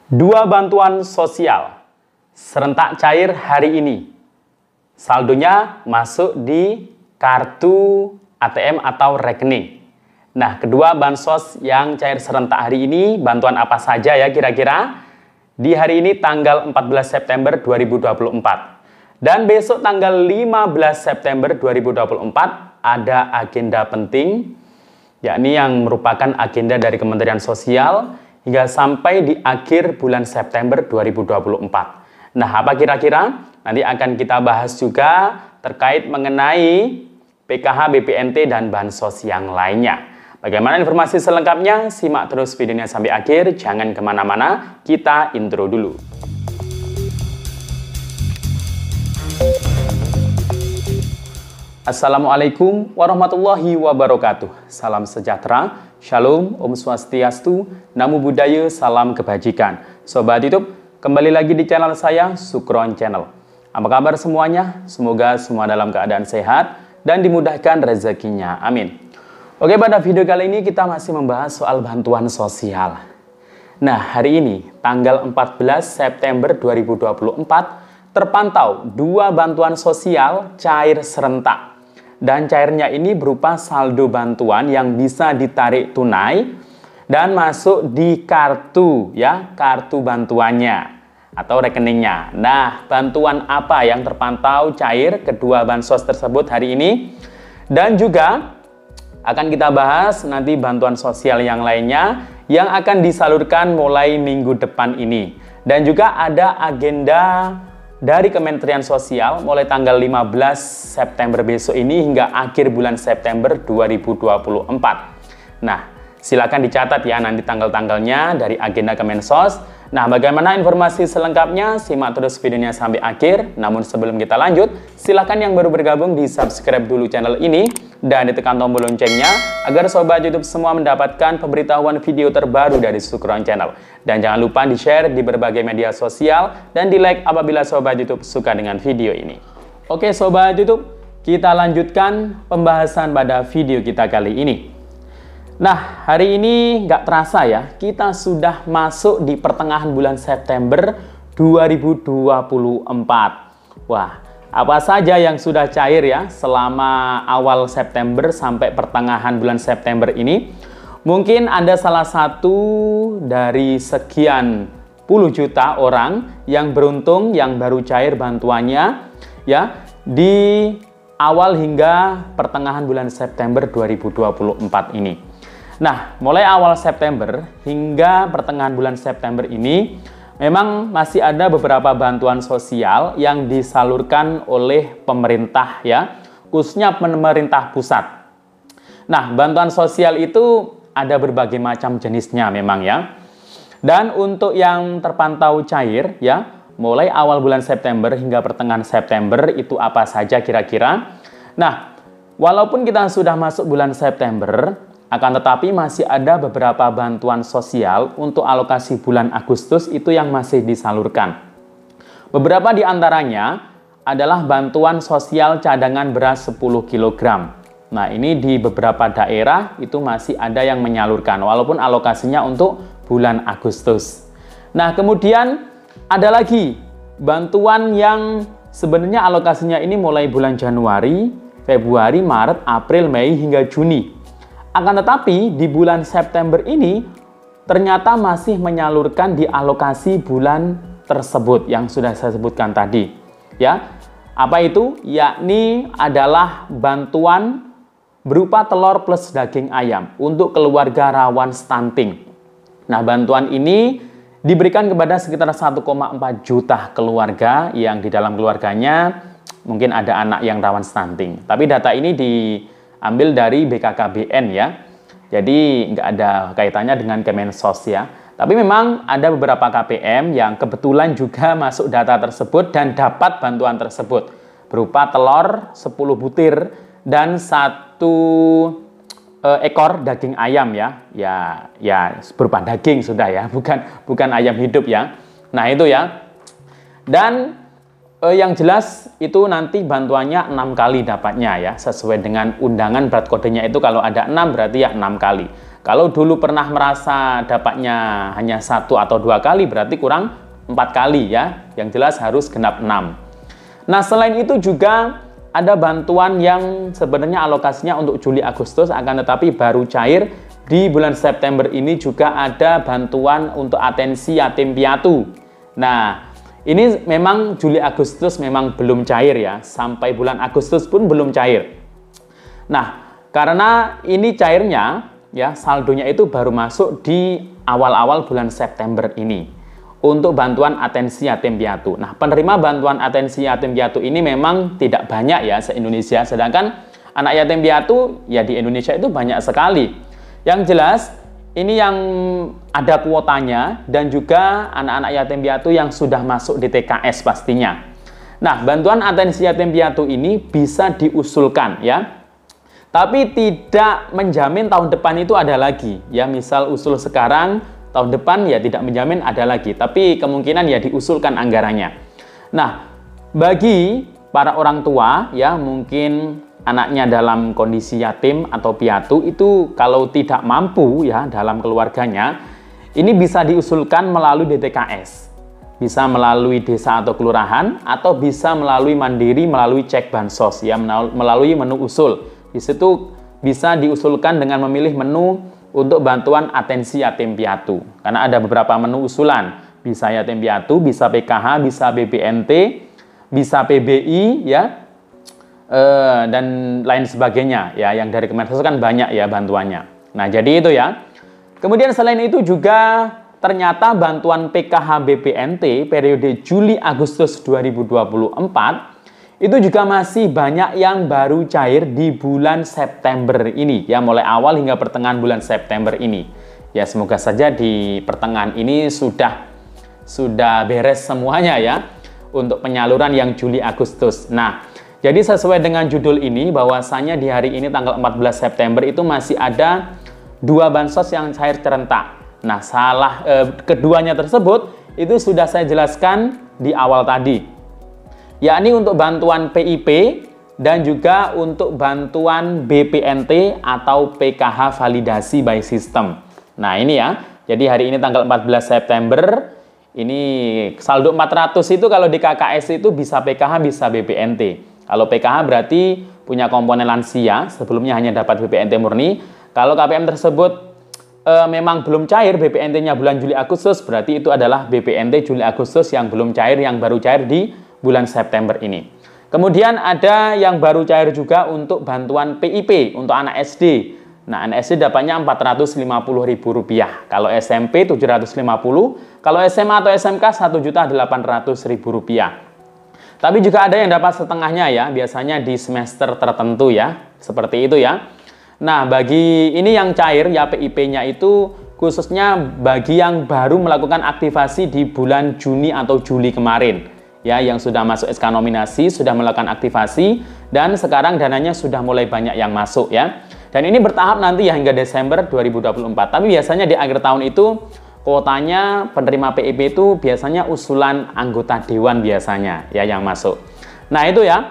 Dua bantuan sosial serentak cair hari ini. Saldonya masuk di kartu ATM atau rekening. Nah, kedua bansos yang cair serentak hari ini, bantuan apa saja ya kira-kira? Di hari ini tanggal 14 September 2024. Dan besok tanggal 15 September 2024 ada agenda penting, yakni yang merupakan agenda dari Kementerian Sosial hingga sampai di akhir bulan September 2024. Nah, apa kira-kira? Nanti akan kita bahas juga terkait mengenai PKH, BPNT, dan bansos yang lainnya. Bagaimana informasi selengkapnya? Simak terus videonya sampai akhir, jangan kemana-mana, kita intro dulu. Assalamualaikum warahmatullahi wabarakatuh. Salam sejahtera, Shalom, Om Swastiastu, Namo Buddhaya, salam kebajikan. Sobat YouTube, kembali lagi di channel saya, Sukron Channel. Apa kabar semuanya? Semoga semua dalam keadaan sehat dan dimudahkan rezekinya. Amin. Oke, pada video kali ini kita masih membahas soal bantuan sosial. Nah, hari ini, tanggal 14 September 2024, terpantau dua bantuan sosial cair serentak. Dan cairnya ini berupa saldo bantuan yang bisa ditarik tunai dan masuk di kartu ya, kartu bantuannya atau rekeningnya. Nah, bantuan apa yang terpantau cair kedua bansos tersebut hari ini? Dan juga akan kita bahas nanti bantuan sosial yang lainnya yang akan disalurkan mulai minggu depan ini. Dan juga ada agenda dari Kementerian Sosial mulai tanggal 15 September besok ini hingga akhir bulan September 2024. Nah, silakan dicatat ya nanti tanggal-tanggalnya dari agenda Kemensos. Nah, bagaimana informasi selengkapnya? Simak terus videonya sampai akhir. Namun sebelum kita lanjut, silakan yang baru bergabung di subscribe dulu channel ini dan ditekan tombol loncengnya agar sobat YouTube semua mendapatkan pemberitahuan video terbaru dari Sukron Channel. Dan jangan lupa di-share di berbagai media sosial dan di-like apabila sobat YouTube suka dengan video ini. Oke sobat YouTube, kita lanjutkan pembahasan pada video kita kali ini. Nah, hari ini nggak terasa ya, kita sudah masuk di pertengahan bulan September 2024. Wah, apa saja yang sudah cair ya selama awal September sampai pertengahan bulan September ini? Mungkin Anda salah satu dari sekian puluh juta orang yang beruntung yang baru cair bantuannya ya di awal hingga pertengahan bulan September 2024 ini. Nah, mulai awal September hingga pertengahan bulan September ini memang masih ada beberapa bantuan sosial yang disalurkan oleh pemerintah ya, khususnya pemerintah pusat. Nah, bantuan sosial itu ada berbagai macam jenisnya memang ya. Dan untuk yang terpantau cair ya, mulai awal bulan September hingga pertengahan September itu apa saja kira-kira? Nah, walaupun kita sudah masuk bulan September, akan tetapi masih ada beberapa bantuan sosial untuk alokasi bulan Agustus itu yang masih disalurkan. Beberapa di antaranya adalah bantuan sosial cadangan beras 10 kg. Nah, ini di beberapa daerah itu masih ada yang menyalurkan, walaupun alokasinya untuk bulan Agustus. Nah, kemudian ada lagi bantuan yang sebenarnya alokasinya ini mulai bulan Januari, Februari, Maret, April, Mei, hingga Juni. Akan tetapi di bulan September ini ternyata masih menyalurkan di alokasi bulan tersebut yang sudah saya sebutkan tadi. Ya, apa itu? Yakni adalah bantuan berupa telur plus daging ayam untuk keluarga rawan stunting. Nah, bantuan ini diberikan kepada sekitar 1,4 juta keluarga yang di dalam keluarganya mungkin ada anak yang rawan stunting. Tapi data ini diambil dari BKKBN ya, jadi nggak ada kaitannya dengan Kemensos ya. Tapi memang ada beberapa KPM yang kebetulan juga masuk data tersebut dan dapat bantuan tersebut berupa telur 10 butir dan 1 ekor daging ayam ya berupa daging sudah ya, bukan ayam hidup ya. Nah itu ya. Dan yang jelas itu nanti bantuannya 6 kali dapatnya ya, sesuai dengan undangan berat kodenya itu kalau ada 6 berarti ya 6 kali. Kalau dulu pernah merasa dapatnya hanya 1 atau 2 kali, berarti kurang 4 kali ya. Yang jelas harus genap 6. Nah, selain itu juga ada bantuan yang sebenarnya alokasinya untuk Juli Agustus, akan tetapi baru cair di bulan September ini. Juga ada bantuan untuk atensi yatim piatu. Nah, ini memang Juli Agustus memang belum cair ya, sampai bulan Agustus pun belum cair. Nah, karena ini cairnya ya, saldonya itu baru masuk di awal-awal bulan September ini untuk bantuan atensi yatim piatu. Nah, penerima bantuan atensi yatim piatu ini memang tidak banyak ya se-Indonesia, sedangkan anak yatim piatu ya di Indonesia itu banyak sekali. Yang jelas ini yang ada kuotanya dan juga anak-anak yatim piatu yang sudah masuk di TKS pastinya. Nah, bantuan atensi yatim piatu ini bisa diusulkan ya. Tapi tidak menjamin tahun depan itu ada lagi. Ya, misal usul sekarang, tahun depan ya tidak menjamin ada lagi. Tapi kemungkinan ya diusulkan anggarannya. Nah, bagi para orang tua ya mungkin anaknya dalam kondisi yatim atau piatu itu kalau tidak mampu ya dalam keluarganya, ini bisa diusulkan melalui DTKS. Bisa melalui desa atau kelurahan, atau bisa melalui mandiri, melalui cek bansos ya, melalui menu usul. Di situ bisa diusulkan dengan memilih menu untuk bantuan atensi yatim piatu. Karena ada beberapa menu usulan. Bisa yatim piatu, bisa PKH, bisa BPNT, bisa PBI ya. Dan lain sebagainya ya, yang dari Kemensos kan banyak ya bantuannya. Nah, jadi itu ya. Kemudian selain itu juga ternyata bantuan PKH BPNT periode Juli Agustus 2024 itu juga masih banyak yang baru cair di bulan September ini ya, mulai awal hingga pertengahan bulan September ini. Ya, semoga saja di pertengahan ini sudah beres semuanya ya untuk penyaluran yang Juli Agustus. Nah, jadi sesuai dengan judul ini, bahwasanya di hari ini tanggal 14 September itu masih ada 2 bansos yang cair serentak. Nah, keduanya tersebut itu sudah saya jelaskan di awal tadi. Yakni untuk bantuan PIP dan juga untuk bantuan BPNT atau PKH validasi by system. Nah, ini ya. Jadi hari ini tanggal 14 September, ini saldo 400 itu kalau di KKS itu bisa PKH, bisa BPNT. Kalau PKH berarti punya komponen lansia, sebelumnya hanya dapat BPNT murni. Kalau KPM tersebut memang belum cair, BPNT-nya bulan Juli Agustus, berarti itu adalah BPNT Juli Agustus yang belum cair, yang baru cair di bulan September ini. Kemudian ada yang baru cair juga untuk bantuan PIP untuk anak SD. Nah, anak SD dapatnya Rp450.000. Kalau SMP 750, kalau SMA atau SMK Rp1.800.000. Tapi juga ada yang dapat setengahnya ya, biasanya di semester tertentu ya, seperti itu ya. Nah, bagi ini yang cair ya PIP-nya itu khususnya bagi yang baru melakukan aktivasi di bulan Juni atau Juli kemarin. Ya, yang sudah masuk SK nominasi, sudah melakukan aktivasi, dan sekarang dananya sudah mulai banyak yang masuk ya. Dan ini bertahap nanti ya hingga Desember 2024. Tapi biasanya di akhir tahun itu kuotanya penerima PIP itu biasanya usulan anggota dewan biasanya ya yang masuk. Nah, itu ya.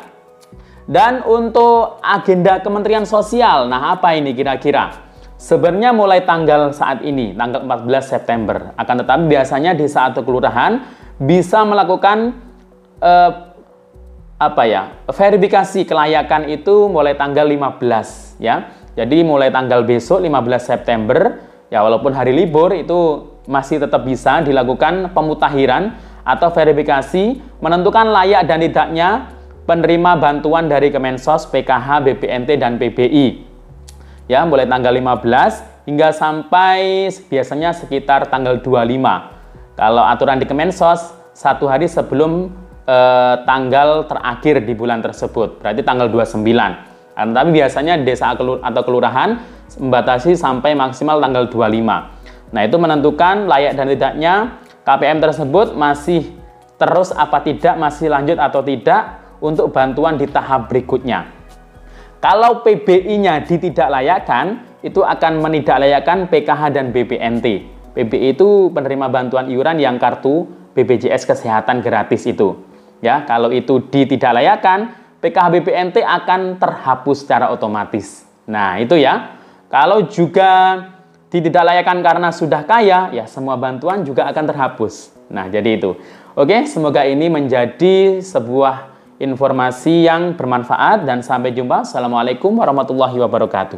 Dan untuk agenda Kementerian Sosial, nah apa ini kira-kira? Sebenarnya mulai tanggal saat ini, tanggal 14 September. Akan tetapi biasanya di saat kelurahan bisa melakukan verifikasi kelayakan itu mulai tanggal 15 ya. Jadi mulai tanggal besok 15 September ya, walaupun hari libur itu masih tetap bisa dilakukan pemutahiran atau verifikasi menentukan layak dan tidaknya penerima bantuan dari Kemensos, PKH, BPNT, dan PBI. Ya, mulai tanggal 15 hingga sampai biasanya sekitar tanggal 25. Kalau aturan di Kemensos, 1 hari sebelum tanggal terakhir di bulan tersebut, berarti tanggal 29. Tapi biasanya desa atau kelurahan membatasi sampai maksimal tanggal 25. Nah, itu menentukan layak dan tidaknya KPM tersebut masih terus apa tidak, masih lanjut atau tidak untuk bantuan di tahap berikutnya. Kalau PBI-nya ditidaklayakkan, itu akan menidaklayakkan PKH dan BPNT. PBI itu penerima bantuan iuran yang kartu BPJS Kesehatan gratis itu. Ya, kalau itu ditidaklayakkan, PKH BPNT akan terhapus secara otomatis. Nah, itu ya. Kalau juga ditidaklayakkan karena sudah kaya, ya semua bantuan juga akan terhapus. Nah, jadi itu. Oke, semoga ini menjadi sebuah informasi yang bermanfaat dan sampai jumpa. Assalamualaikum warahmatullahi wabarakatuh.